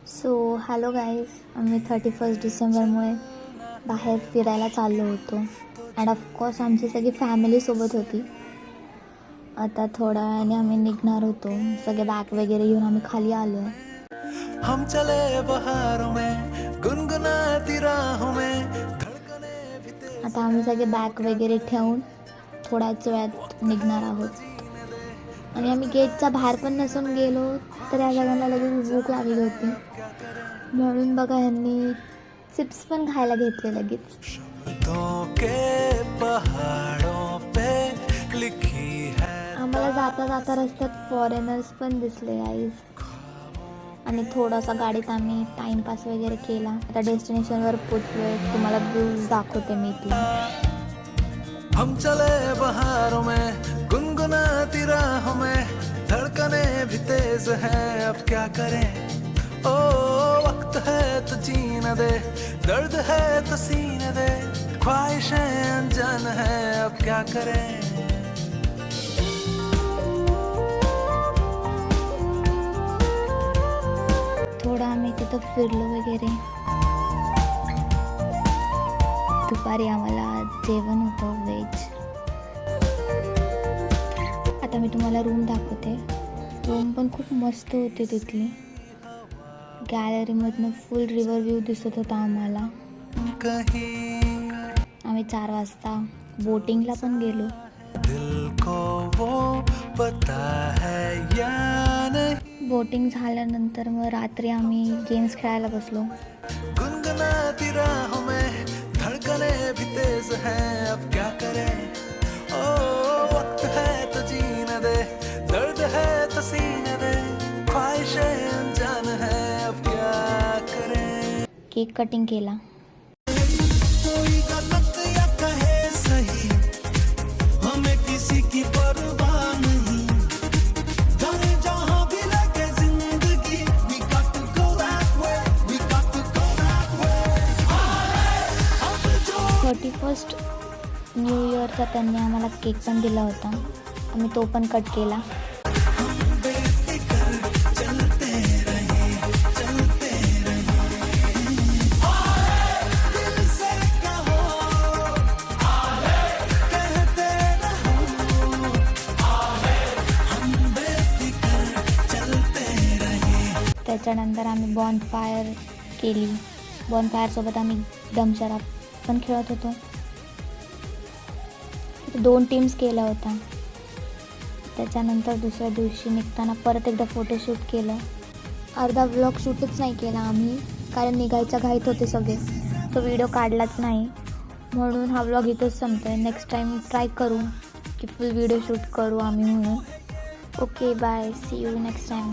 So hello guys, आम्ही 31 डिसेंबरमुळे बाहेर फिरायला चाललो होतो अँड ऑफकोर्स आमची सगळी फॅमिलीसोबत होती. आता थोड्या वेळाने आम्ही निघणार होतो. सगळे बॅग वगैरे घेऊन आम्ही खाली आलो. हम चले बहारों में गुनगुनाती राहों में धड़कने भी तेज आता आम्ही सगळे बॅग वगैरे ठेवून थोड्याच वेळात निघणार आहोत. आणि आम्ही गेटच्या बाहेर पण नसून गेलो तर या सगळ्यांना लगेच भूक लागली होती, म्हणून बघा यांनी चिप्स पण खायला घेतले लगेच. शब्दों के पहाड़ों पे लिखी है. आम्हाला जाता जाता रस्त्यात फॉरेनर्स पण दिसले गाईज. आणि थोडासा गाडीत आम्ही टाइमपास वगैरे केला. आता डेस्टिनेशनवर पोचलोय. तुम्हाला व्ह्यूज दाखवते मी इथला. हम चले बहारों में गुनगुनाती राहों में धड़कने भी तेज है. अब क्या करें, ओ वक्त है तो जीने दे, दर्द है तो सीने दे, ख्वाहिशें अनजान है. अब क्या करें. थोडं आम्ही तिथं फिरलो वगैरे. दुपारी आम्हाला जेवण होतं व्हेज. आता मी तुम्हाला रूम दाखवते. रूम पण खूप मस्त होती तिथली. गॅलरीमधनं फुल रिव्हर व्ह्यू दिसत होता आम्हाला. आम्ही 4 वाजता बोटिंगला पण गेलो. दिल को वो पता है या नहीं. बोटिंग झाल्यानंतर मग रात्री आम्ही गेम्स खेळायला बसलो. गुनगुनाती राहों में धड़कने भी तेज हैं. अब क्या करें, ओ वक्त है तो जीने दे, दर्द है तो सीने दे, ख्वाहिशें अनजान है. अब क्या करें. केक कटिंग केला. कोई गलत या कहे सही, हमें किसी की परवाह नहीं. जाने जहां भी लगे जिंदगी, we got to go that way, we got to go that way. अब जो 31st न्यू इयरचा त्यांनी आम्हाला केक पण दिला होता. आम्ही तो पण कट केला. बेफिकर चलते रहे, चलते रहे. दिल से कहो, कहते रहो, हम बेफिकर चलते रहे. त्याच्यानंतर आम्ही बॉनफायर केली. बॉनफायरसोबत आम्ही दमशराब पण खेळत होतो. तिथे 2 टीम्स केल्या होत्या. त्याच्यानंतर दुसऱ्या दिवशी निघताना परत एकदा फोटोशूट केलं. अर्धा व्लॉग शूटच नाही केला आम्ही, कारण निघायच्या घाईत होते सगळे, तो व्हिडिओ काढलाच नाही. म्हणून हा व्लॉग इथंच संपतो आहे. नेक्स्ट टाईम ट्राय करू की फुल व्हिडिओ शूट करू आम्ही म्हणून. Okay bye, see you next time.